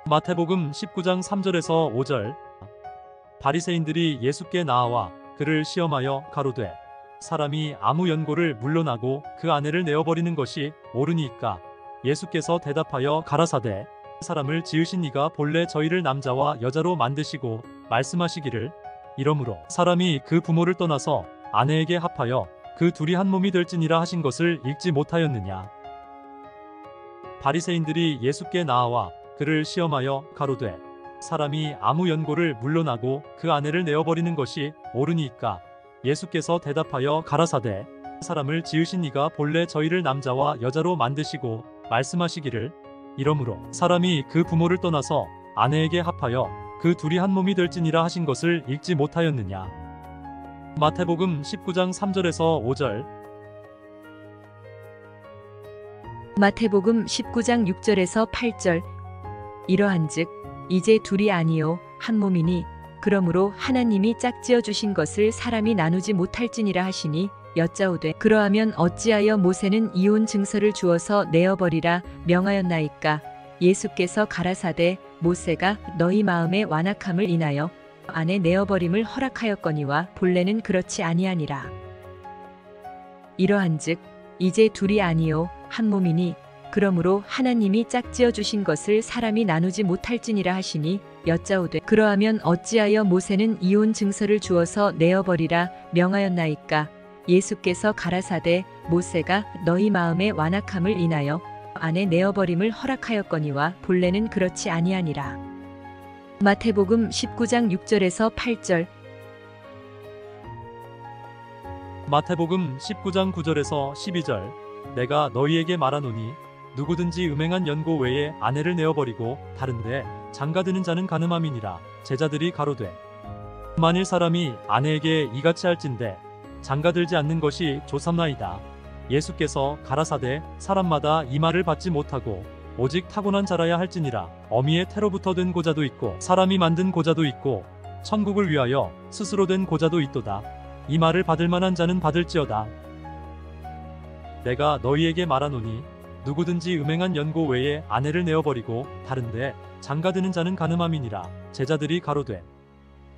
마태복음 19장 3절에서 5절. 바리새인들이 예수께 나아와 그를 시험하여 가로되 사람이 아무 연고를 물러나고 그 아내를 내어버리는 것이 옳으니까. 예수께서 대답하여 가라사대 사람을 지으신 이가 본래 저희를 남자와 여자로 만드시고 말씀하시기를 이러므로 사람이 그 부모를 떠나서 아내에게 합하여 그 둘이 한 몸이 될지니라 하신 것을 읽지 못하였느냐. 바리새인들이 예수께 나아와 그를 시험하여 가로되 사람이 아무 연고를 물러나고 그 아내를 내어버리는 것이 옳으니까. 예수께서 대답하여 가라사대 사람을 지으신 이가 본래 저희를 남자와 여자로 만드시고 말씀하시기를 이러므로 사람이 그 부모를 떠나서 아내에게 합하여 그 둘이 한 몸이 될지니라 하신 것을 읽지 못하였느냐. 마태복음 19장 3절에서 5절. 마태복음 19장 6절에서 8절. 이러한즉 이제 둘이 아니요 한 몸이니 그러므로 하나님이 짝지어 주신 것을 사람이 나누지 못할지니라 하시니 여짜오되 그러하면 어찌하여 모세는 이혼 증서를 주어서 내어버리라 명하였나이까. 예수께서 가라사대 모세가 너희 마음의 완악함을 인하여 아내 내어버림을 허락하였거니와 본래는 그렇지 아니하니라. 이러한즉 이제 둘이 아니요 한 몸이니 그러므로 하나님이 짝지어 주신 것을 사람이 나누지 못할지니라 하시니 여짜오되 그러하면 어찌하여 모세는 이혼 증서를 주어서 내어버리라 명하였나이까. 예수께서 가라사대 모세가 너희 마음의 완악함을 인하여 아내 내어버림을 허락하였거니와 본래는 그렇지 아니하니라. 마태복음 19장 6절에서 8절. 마태복음 19장 9절에서 12절. 내가 너희에게 말하노니 누구든지 음행한 연고 외에 아내를 내어버리고 다른데 장가드는 자는 간음함이니라. 제자들이 가로되 만일 사람이 아내에게 이같이 할진대 장가들지 않는 것이 조삼나이다. 예수께서 가라사대 사람마다 이 말을 받지 못하고 오직 타고난 자라야 할지니라. 어미의 태로부터 된 고자도 있고 사람이 만든 고자도 있고 천국을 위하여 스스로 된 고자도 있도다. 이 말을 받을 만한 자는 받을지어다. 내가 너희에게 말하노니 누구든지 음행한 연고 외에 아내를 내어버리고 다른데 장가드는 자는 간음함이니라. 제자들이 가로되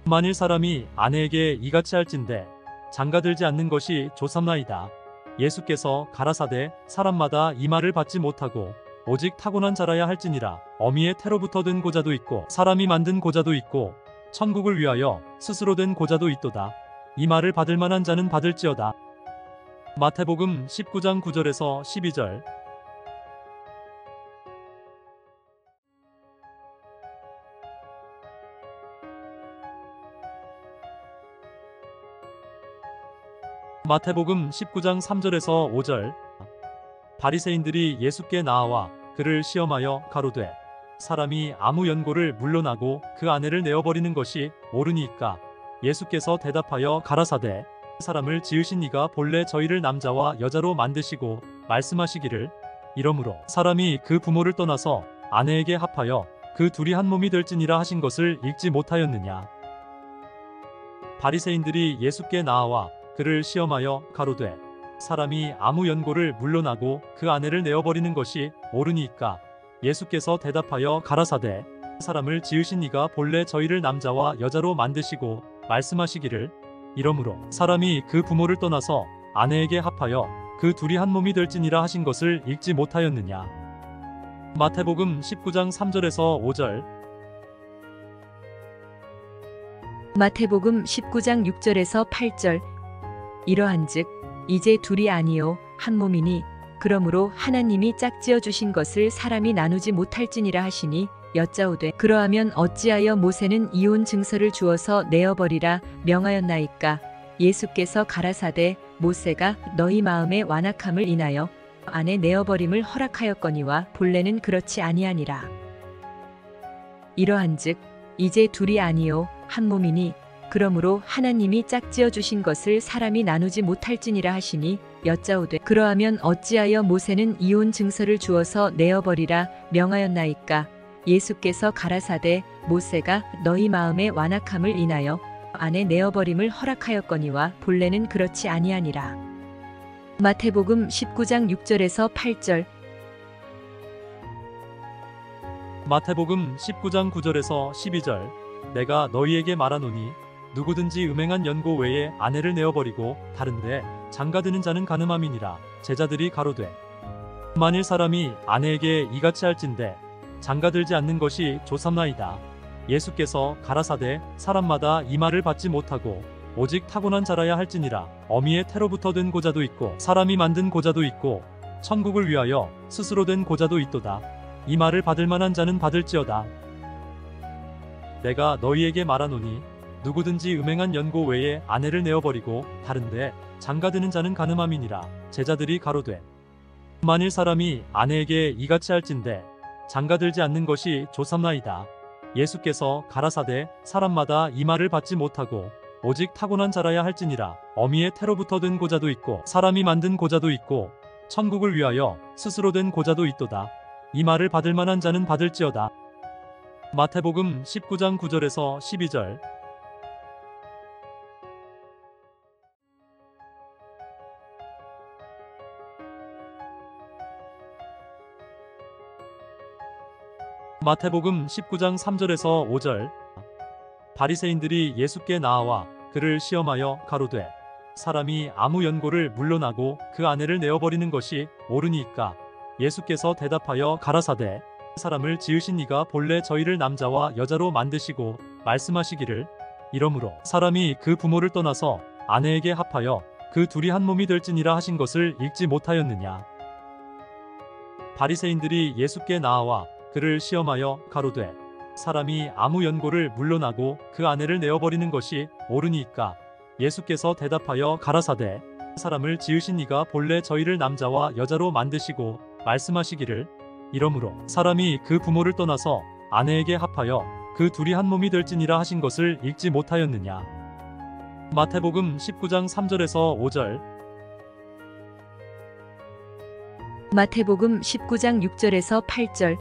만일 사람이 아내에게 이같이 할진대 장가들지 않는 것이 조삼나이다. 예수께서 가라사대 사람마다 이 말을 받지 못하고 오직 타고난 자라야 할지니라. 어미의 태로부터 된 고자도 있고 사람이 만든 고자도 있고 천국을 위하여 스스로 된 고자도 있도다. 이 말을 받을 만한 자는 받을지어다. 마태복음 19장 9절에서 12절. 마태복음 19장 3절에서 5절. 바리새인들이 예수께 나아와 그를 시험하여 가로되 사람이 아무 연고를 물러나고 그 아내를 내어버리는 것이 옳으니까. 예수께서 대답하여 가라사대 사람을 지으신 이가 본래 저희를 남자와 여자로 만드시고 말씀하시기를 이러므로 사람이 그 부모를 떠나서 아내에게 합하여 그 둘이 한 몸이 될지니라 하신 것을 읽지 못하였느냐. 바리새인들이 예수께 나아와 그를 시험하여 가로되 사람이 아무 연고를 물러나고 그 아내를 내어버리는 것이 옳으니까. 예수께서 대답하여 가라사대 사람을 지으신 이가 본래 저희를 남자와 여자로 만드시고 말씀하시기를 이러므로 사람이 그 부모를 떠나서 아내에게 합하여 그 둘이 한 몸이 될지니라 하신 것을 읽지 못하였느냐. 마태복음 19장 3절에서 5절. 마태복음 19장 6절에서 8절. 이러한즉 이제 둘이 아니요 한 몸이니 그러므로 하나님이 짝지어 주신 것을 사람이 나누지 못할지니라 하시니 여짜오되 그러하면 어찌하여 모세는 이혼 증서를 주어서 내어버리라 명하였나이까. 예수께서 가라사대 모세가 너희 마음의 완악함을 인하여 아내 내어버림을 허락하였거니와 본래는 그렇지 아니하니라. 이러한즉 이제 둘이 아니요 한 몸이니 그러므로 하나님이 짝지어 주신 것을 사람이 나누지 못할지니라 하시니 여짜오되 그러하면 어찌하여 모세는 이혼 증서를 주어서 내어버리라 명하였나이까. 예수께서 가라사대 모세가 너희 마음의 완악함을 인하여 아내 내어버림을 허락하였거니와 본래는 그렇지 아니하니라. 마태복음 19장 6절에서 8절. 마태복음 19장 9절에서 12절 내가 너희에게 말하노니 누구든지 음행한 연고 외에 아내를 내어버리고 다른데 장가드는 자는 가늠함이니라. 제자들이 가로되 만일 사람이 아내에게 이같이 할진대 장가들지 않는 것이 조삼나이다. 예수께서 가라사대 사람마다 이 말을 받지 못하고 오직 타고난 자라야 할지니라. 어미의 태로부터 된 고자도 있고 사람이 만든 고자도 있고 천국을 위하여 스스로 된 고자도 있도다. 이 말을 받을 만한 자는 받을지어다. 내가 너희에게 말하노니 누구든지 음행한 연고 외에 아내를 내어버리고 다른데 장가드는 자는 가늠함이니라. 제자들이 가로되 만일 사람이 아내에게 이같이 할진대 장가들지 않는 것이 조삼나이다. 예수께서 가라사대 사람마다 이 말을 받지 못하고 오직 타고난 자라야 할지니라. 어미의 태로부터 된 고자도 있고 사람이 만든 고자도 있고 천국을 위하여 스스로 된 고자도 있도다. 이 말을 받을 만한 자는 받을지어다. 마태복음 19장 9절에서 12절 마태복음 19장 3절에서 5절 바리새인들이 예수께 나아와 그를 시험하여 가로되 사람이 아무 연고를 물러나고 그 아내를 내어버리는 것이 옳으니까. 예수께서 대답하여 가라사대 사람을 지으신 이가 본래 저희를 남자와 여자로 만드시고 말씀하시기를 이러므로 사람이 그 부모를 떠나서 아내에게 합하여 그 둘이 한 몸이 될지니라 하신 것을 읽지 못하였느냐. 바리새인들이 예수께 나아와 그를 시험하여 가로되 사람이 아무 연고를 물러나고 그 아내를 내어버리는 것이 옳으니까. 예수께서 대답하여 가라사대 사람을 지으신 이가 본래 저희를 남자와 여자로 만드시고 말씀하시기를 이러므로 사람이 그 부모를 떠나서 아내에게 합하여 그 둘이 한 몸이 될지니라 하신 것을 읽지 못하였느냐. 마태복음 19장 3절에서 5절 마태복음 19장 6절에서 8절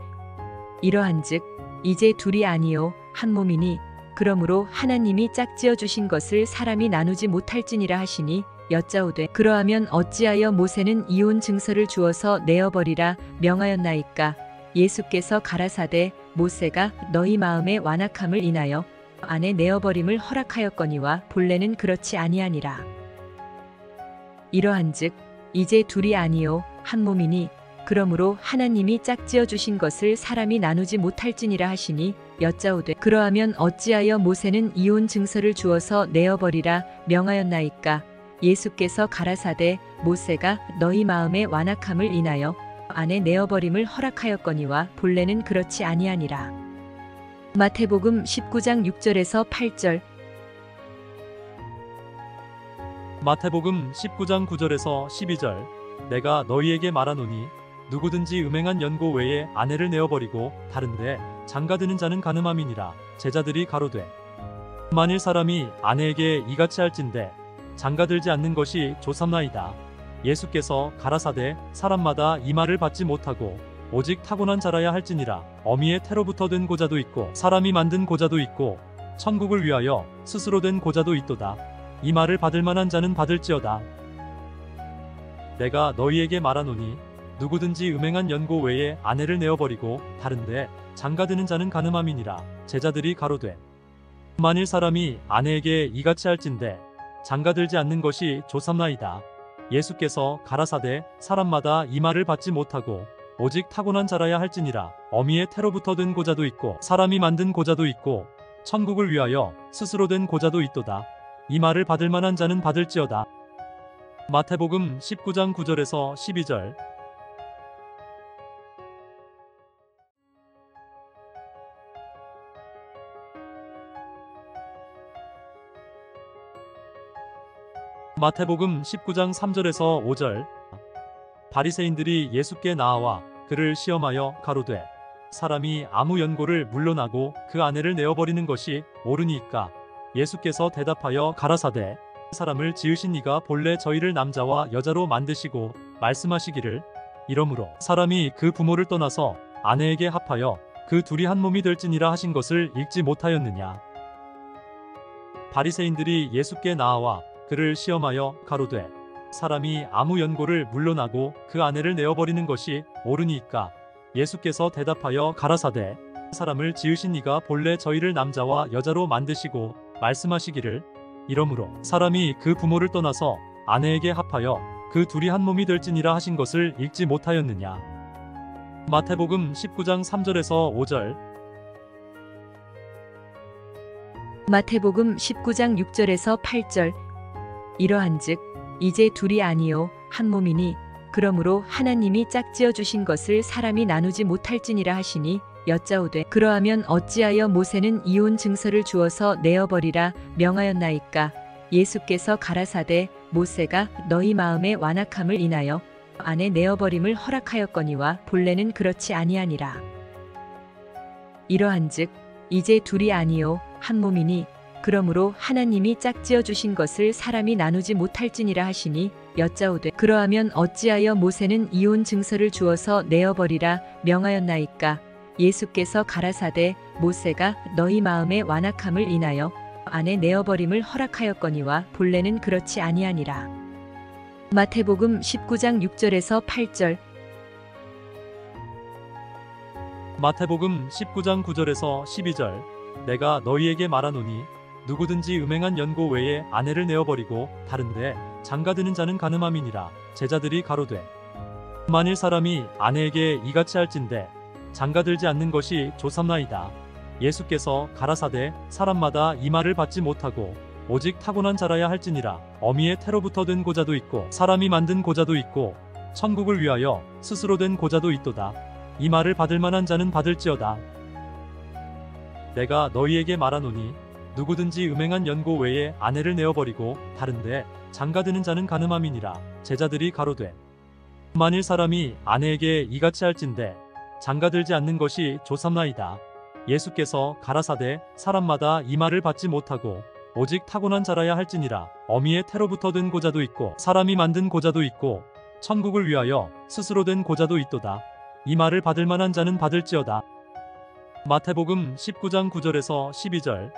이러한즉 이제 둘이 아니요 한 몸이니 그러므로 하나님이 짝지어 주신 것을 사람이 나누지 못할지니라 하시니 여짜오되 그러하면 어찌하여 모세는 이혼 증서를 주어서 내어버리라 명하였나이까. 예수께서 가라사대 모세가 너희 마음의 완악함을 인하여 아내 내어버림을 허락하였거니와 본래는 그렇지 아니하니라. 이러한즉 이제 둘이 아니요 한 몸이니 그러므로 하나님이 짝지어 주신 것을 사람이 나누지 못할지니라 하시니 여짜오되 그러하면 어찌하여 모세는 이혼 증서를 주어서 내어버리라 명하였나이까. 예수께서 가라사대 모세가 너희 마음의 완악함을 인하여 아내 내어버림을 허락하였거니와 본래는 그렇지 아니하니라. 마태복음 19장 6절에서 8절 마태복음 19장 9절에서 12절 내가 너희에게 말하노니 누구든지 음행한 연고 외에 아내를 내어버리고 다른데 장가드는 자는 가늠함이니라. 제자들이 가로되 만일 사람이 아내에게 이같이 할진대 장가들지 않는 것이 조삼나이다. 예수께서 가라사대 사람마다 이 말을 받지 못하고 오직 타고난 자라야 할지니라. 어미의 태로부터 된 고자도 있고 사람이 만든 고자도 있고 천국을 위하여 스스로 된 고자도 있도다. 이 말을 받을 만한 자는 받을지어다. 내가 너희에게 말하노니 누구든지 음행한 연고 외에 아내를 내어버리고 다른데 장가드는 자는 가늠함이니라. 제자들이 가로되 만일 사람이 아내에게 이같이 할진대 장가들지 않는 것이 조삼나이다. 예수께서 가라사대 사람마다 이 말을 받지 못하고 오직 타고난 자라야 할지니라. 어미의 태로부터 된 고자도 있고 사람이 만든 고자도 있고 천국을 위하여 스스로 된 고자도 있도다. 이 말을 받을 만한 자는 받을지어다. 마태복음 19장 9절에서 12절 마태복음 19장 3절에서 5절 바리새인들이 예수께 나아와 그를 시험하여 가로되 사람이 아무 연고를 물러나고 그 아내를 내어버리는 것이 옳으니까. 예수께서 대답하여 가라사대 사람을 지으신 이가 본래 저희를 남자와 여자로 만드시고 말씀하시기를 이러므로 사람이 그 부모를 떠나서 아내에게 합하여 그 둘이 한 몸이 될지니라 하신 것을 읽지 못하였느냐. 바리새인들이 예수께 나아와 그를 시험하여 가로되 사람이 아무 연고를 물러나고 그 아내를 내어버리는 것이 옳으니까. 예수께서 대답하여 가라사대 사람을 지으신 이가 본래 저희를 남자와 여자로 만드시고 말씀하시기를 이러므로 사람이 그 부모를 떠나서 아내에게 합하여 그 둘이 한 몸이 될지니라 하신 것을 읽지 못하였느냐. 마태복음 19장 3절에서 5절. 마태복음 19장 6절에서 8절. 이러한즉 이제 둘이 아니요 한 몸이니 그러므로 하나님이 짝지어 주신 것을 사람이 나누지 못할지니라 하시니 여짜오되 그러하면 어찌하여 모세는 이혼 증서를 주어서 내어버리라 명하였나이까. 예수께서 가라사대 모세가 너희 마음의 완악함을 인하여 아내 내어버림을 허락하였거니와 본래는 그렇지 아니하니라. 이러한즉 이제 둘이 아니요 한 몸이니 그러므로 하나님이 짝지어 주신 것을 사람이 나누지 못할지니라 하시니 여짜오되 그러하면 어찌하여 모세는 이혼 증서를 주어서 내어버리라 명하였나이까. 예수께서 가라사대 모세가 너희 마음의 완악함을 인하여 아내 내어버림을 허락하였거니와 본래는 그렇지 아니하니라. 마태복음 19장 6절에서 8절. 마태복음 19장 9절에서 12절. 내가 너희에게 말하노니 누구든지 음행한 연고 외에 아내를 내어버리고 다른데 장가드는 자는 간음함이니라. 제자들이 가로되 만일 사람이 아내에게 이같이 할진대 장가들지 않는 것이 조삼나이다. 예수께서 가라사대 사람마다 이 말을 받지 못하고 오직 타고난 자라야 할지니라. 어미의 태로부터 된 고자도 있고 사람이 만든 고자도 있고 천국을 위하여 스스로 된 고자도 있도다. 이 말을 받을 만한 자는 받을지어다. 내가 너희에게 말하노니 누구든지 음행한 연고 외에 아내를 내어버리고 다른데 장가드는 자는 간음함이니라. 제자들이 가로되 만일 사람이 아내에게 이같이 할진대 장가들지 않는 것이 조삼나이다. 예수께서 가라사대 사람마다 이 말을 받지 못하고 오직 타고난 자라야 할지니라. 어미의 태로부터 된 고자도 있고 사람이 만든 고자도 있고 천국을 위하여 스스로 된 고자도 있도다. 이 말을 받을 만한 자는 받을지어다. 마태복음 19장 9절에서 12절.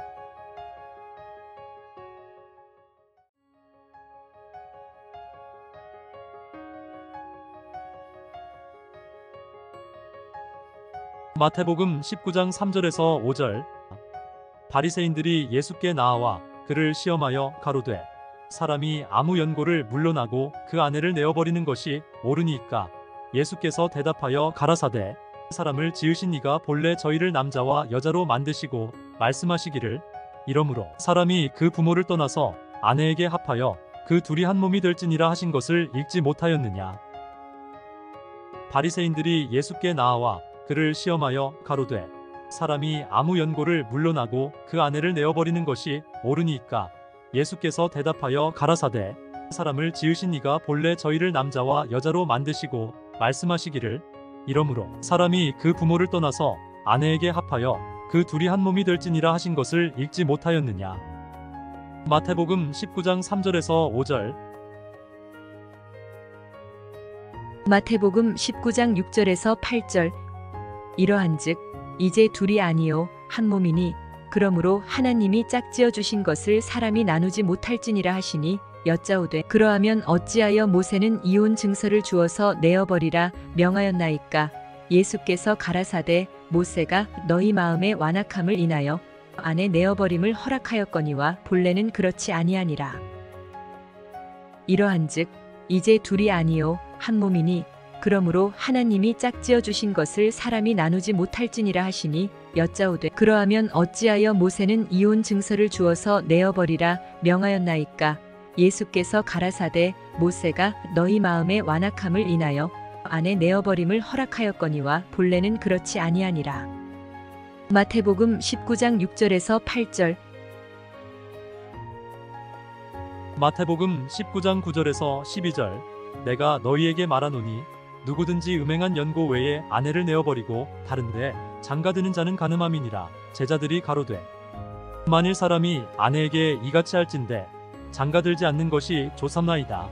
마태복음 19장 3절에서 5절. 바리새인들이 예수께 나아와 그를 시험하여 가로되 사람이 아무 연고를 물러나고 그 아내를 내어버리는 것이 옳으니까. 예수께서 대답하여 가라사대 사람을 지으신 이가 본래 저희를 남자와 여자로 만드시고 말씀하시기를 이러므로 사람이 그 부모를 떠나서 아내에게 합하여 그 둘이 한 몸이 될지니라 하신 것을 읽지 못하였느냐. 바리새인들이 예수께 나아와 그를 시험하여 가로되 사람이 아무 연고를 물러나고 그 아내를 내어버리는 것이 옳으니까. 예수께서 대답하여 가라사대 사람을 지으신 이가 본래 저희를 남자와 여자로 만드시고 말씀하시기를 이러므로 사람이 그 부모를 떠나서 아내에게 합하여 그 둘이 한 몸이 될지니라 하신 것을 읽지 못하였느냐. 마태복음 19장 3절에서 5절. 마태복음 19장 6절에서 8절. 이러한즉 이제 둘이 아니요 한 몸이니 그러므로 하나님이 짝지어 주신 것을 사람이 나누지 못할지니라 하시니 여짜오되 그러하면 어찌하여 모세는 이혼 증서를 주어서 내어버리라 명하였나이까. 예수께서 가라사대 모세가 너희 마음의 완악함을 인하여 아내 내어버림을 허락하였거니와 본래는 그렇지 아니하니라. 이러한즉 이제 둘이 아니요 한 몸이니 그러므로 하나님이 짝지어 주신 것을 사람이 나누지 못할지니라 하시니 여짜오되 그러하면 어찌하여 모세는 이혼 증서를 주어서 내어버리라 명하였나이까. 예수께서 가라사대 모세가 너희 마음의 완악함을 인하여 아내 내어버림을 허락하였거니와 본래는 그렇지 아니하니라. 마태복음 19장 6절에서 8절. 마태복음 19장 9절에서 12절. 내가 너희에게 말하노니 누구든지 음행한 연고 외에 아내를 내어버리고 다른데 장가드는 자는 간음함이니라. 제자들이 가로되 만일 사람이 아내에게 이같이 할진대 장가들지 않는 것이 조삼나이다.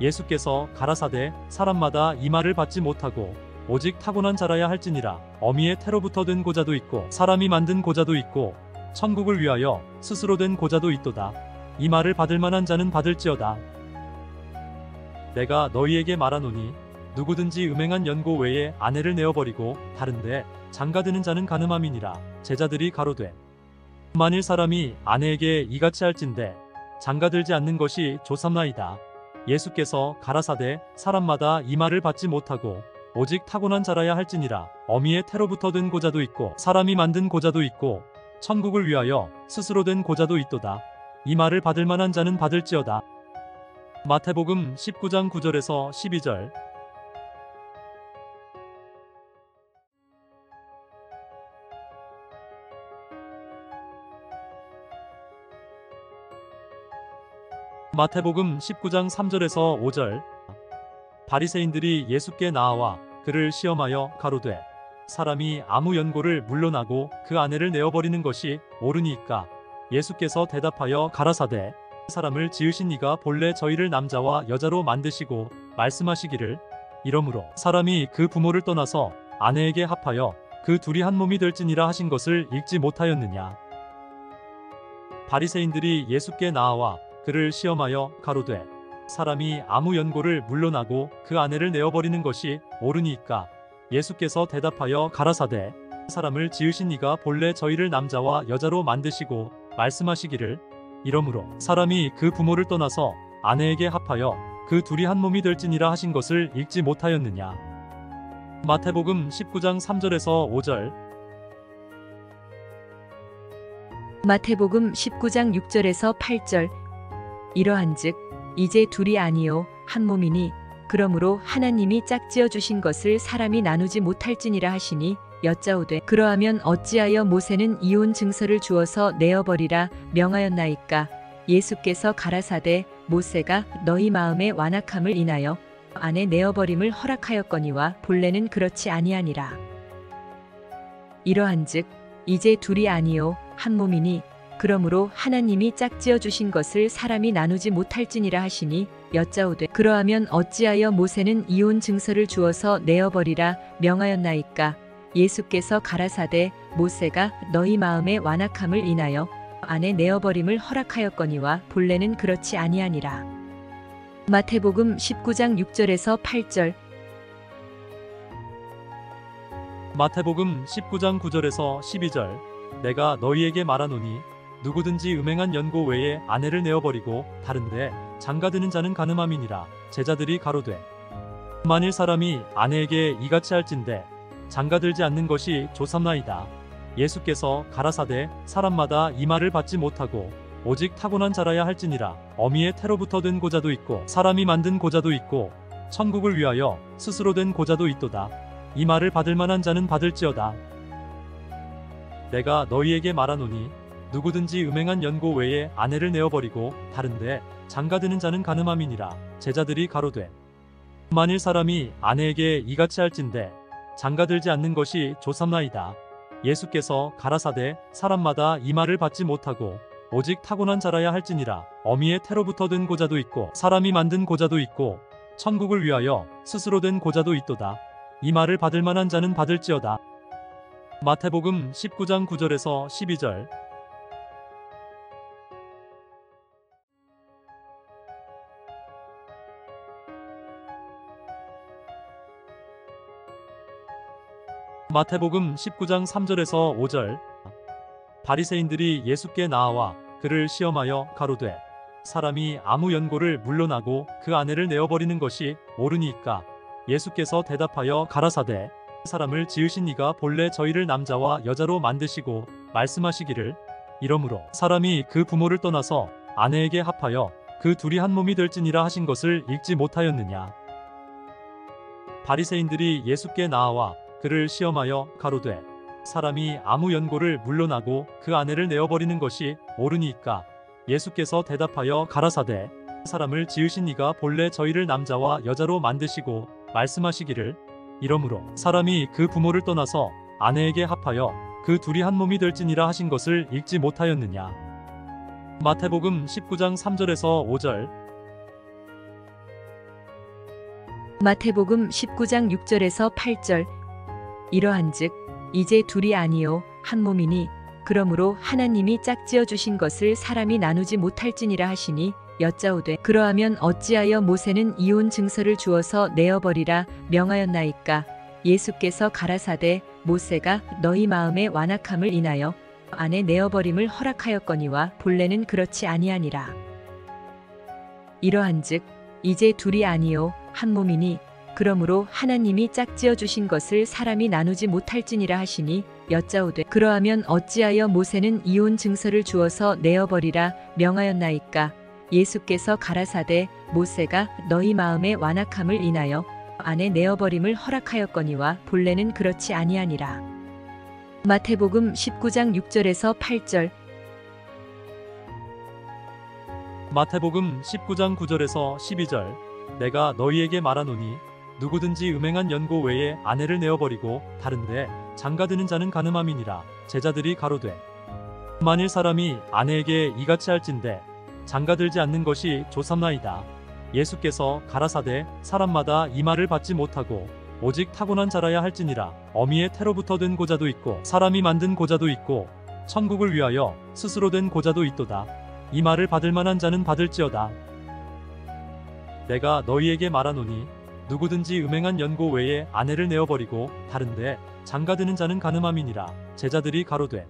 예수께서 가라사대 사람마다 이 말을 받지 못하고 오직 타고난 자라야 할지니라. 어미의 태로부터 된 고자도 있고 사람이 만든 고자도 있고 천국을 위하여 스스로 된 고자도 있도다. 이 말을 받을 만한 자는 받을지어다. 내가 너희에게 말하노니 누구든지 음행한 연고 외에 아내를 내어버리고 다른데 장가드는 자는 가늠함이니라. 제자들이 가로되 만일 사람이 아내에게 이같이 할진대 장가들지 않는 것이 조삼나이다. 예수께서 가라사대 사람마다 이 말을 받지 못하고 오직 타고난 자라야 할지니라. 어미의 태로부터 든 고자도 있고 사람이 만든 고자도 있고 천국을 위하여 스스로 된 고자도 있도다. 이 말을 받을 만한 자는 받을지어다. 마태복음 19장 9절에서 12절. 마태복음 19장 3절에서 5절. 바리새인들이 예수께 나아와 그를 시험하여 가로되 사람이 아무 연고를 물러나고 그 아내를 내어버리는 것이 옳으니까. 예수께서 대답하여 가라사대 사람을 지으신 이가 본래 저희를 남자와 여자로 만드시고 말씀하시기를 이러므로 사람이 그 부모를 떠나서 아내에게 합하여 그 둘이 한 몸이 될지니라 하신 것을 읽지 못하였느냐. 바리새인들이 예수께 나아와 그를 시험하여 가로되 사람이 아무 연고를 물러나고 그 아내를 내어버리는 것이 옳으니까. 예수께서 대답하여 가라사대 사람을 지으신 이가 본래 저희를 남자와 여자로 만드시고 말씀하시기를 이러므로 사람이 그 부모를 떠나서 아내에게 합하여 그 둘이 한 몸이 될지니라 하신 것을 읽지 못하였느냐. 마태복음 19장 3절에서 5절. 마태복음 19장 6절에서 8절. 이러한즉 이제 둘이 아니요 한 몸이니 그러므로 하나님이 짝지어 주신 것을 사람이 나누지 못할지니라 하시니 여짜오되 그러하면 어찌하여 모세는 이혼 증서를 주어서 내어버리라 명하였나이까. 예수께서 가라사대 모세가 너희 마음의 완악함을 인하여 아내 내어버림을 허락하였거니와 본래는 그렇지 아니하니라. 이러한즉 이제 둘이 아니요 한 몸이니 그러므로 하나님이 짝지어 주신 것을 사람이 나누지 못할지니라 하시니 여짜오되 그러하면 어찌하여 모세는 이혼 증서를 주어서 내어버리라 명하였나이까. 예수께서 가라사대 모세가 너희 마음의 완악함을 인하여 아내 내어버림을 허락하였거니와 본래는 그렇지 아니하니라. 마태복음 19장 6절에서 8절. 마태복음 19장 9절에서 12절. 내가 너희에게 말하노니 누구든지 음행한 연고 외에 아내를 내어버리고 다른데 장가드는 자는 가늠함이니라. 제자들이 가로되 만일 사람이 아내에게 이같이 할진대 장가들지 않는 것이 조삼나이다. 예수께서 가라사대 사람마다 이 말을 받지 못하고 오직 타고난 자라야 할지니라. 어미의 태로부터 든 고자도 있고 사람이 만든 고자도 있고 천국을 위하여 스스로 된 고자도 있도다. 이 말을 받을 만한 자는 받을지어다. 내가 너희에게 말하노니 누구든지 음행한 연고 외에 아내를 내어버리고 다른데 장가드는 자는 가늠함이니라. 제자들이 가로되 만일 사람이 아내에게 이같이 할진대 장가들지 않는 것이 조삼나이다. 예수께서 가라사대 사람마다 이 말을 받지 못하고 오직 타고난 자라야 할지니라. 어미의 태로부터 든 고자도 있고 사람이 만든 고자도 있고 천국을 위하여 스스로 된 고자도 있도다. 이 말을 받을 만한 자는 받을지어다. 마태복음 19장 9절에서 12절. 마태복음 19장 3절에서 5절. 바리새인들이 예수께 나아와 그를 시험하여 가로되 사람이 아무 연고를 물러나고 그 아내를 내어버리는 것이 옳으니까. 예수께서 대답하여 가라사대 사람을 지으신 이가 본래 저희를 남자와 여자로 만드시고 말씀하시기를 이러므로 사람이 그 부모를 떠나서 아내에게 합하여 그 둘이 한 몸이 될지니라 하신 것을 읽지 못하였느냐. 바리새인들이 예수께 나아와 그를 시험하여 가로되 사람이 아무 연고를 물러나고 그 아내를 내어버리는 것이 옳으니까. 예수께서 대답하여 가라사대 사람을 지으신 이가 본래 저희를 남자와 여자로 만드시고 말씀하시기를 이러므로 사람이 그 부모를 떠나서 아내에게 합하여 그 둘이 한 몸이 될지니라 하신 것을 읽지 못하였느냐. 마태복음 19장 3절에서 5절. 마태복음 19장 6절에서 8절. 이러한즉 이제 둘이 아니요 한 몸이니 그러므로 하나님이 짝지어 주신 것을 사람이 나누지 못할지니라 하시니 여짜오되 그러하면 어찌하여 모세는 이혼 증서를 주어서 내어버리라 명하였나이까. 예수께서 가라사대 모세가 너희 마음의 완악함을 인하여 아내 내어버림을 허락하였거니와 본래는 그렇지 아니하니라. 이러한즉 이제 둘이 아니요 한 몸이니 그러므로 하나님이 짝지어 주신 것을 사람이 나누지 못할지니라 하시니 여짜오되 그러하면 어찌하여 모세는 이혼 증서를 주어서 내어버리라 명하였나이까. 예수께서 가라사대 모세가 너희 마음의 완악함을 인하여 아내 내어버림을 허락하였거니와 본래는 그렇지 아니하니라. 마태복음 19장 6절에서 8절. 마태복음 19장 9절에서 12절. 내가 너희에게 말하노니 누구든지 음행한 연고 외에 아내를 내어버리고 다른데 장가드는 자는 간음함이니라. 제자들이 가로되 만일 사람이 아내에게 이같이 할진대 장가들지 않는 것이 조삼나이다. 예수께서 가라사대 사람마다 이 말을 받지 못하고 오직 타고난 자라야 할지니라. 어미의 태로부터 된 고자도 있고 사람이 만든 고자도 있고 천국을 위하여 스스로 된 고자도 있도다. 이 말을 받을 만한 자는 받을지어다. 내가 너희에게 말하노니 누구든지 음행한 연고 외에 아내를 내어버리고 다른데 장가드는 자는 간음함이니라. 제자들이 가로되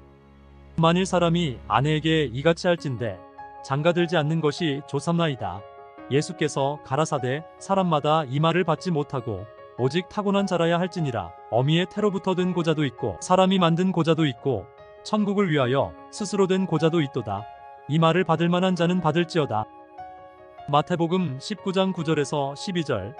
만일 사람이 아내에게 이같이 할진대 장가들지 않는 것이 조삼나이다. 예수께서 가라사대 사람마다 이 말을 받지 못하고 오직 타고난 자라야 할지니라. 어미의 태로부터 된 고자도 있고 사람이 만든 고자도 있고 천국을 위하여 스스로 된 고자도 있도다. 이 말을 받을 만한 자는 받을지어다. 마태복음 19장 9절에서 12절.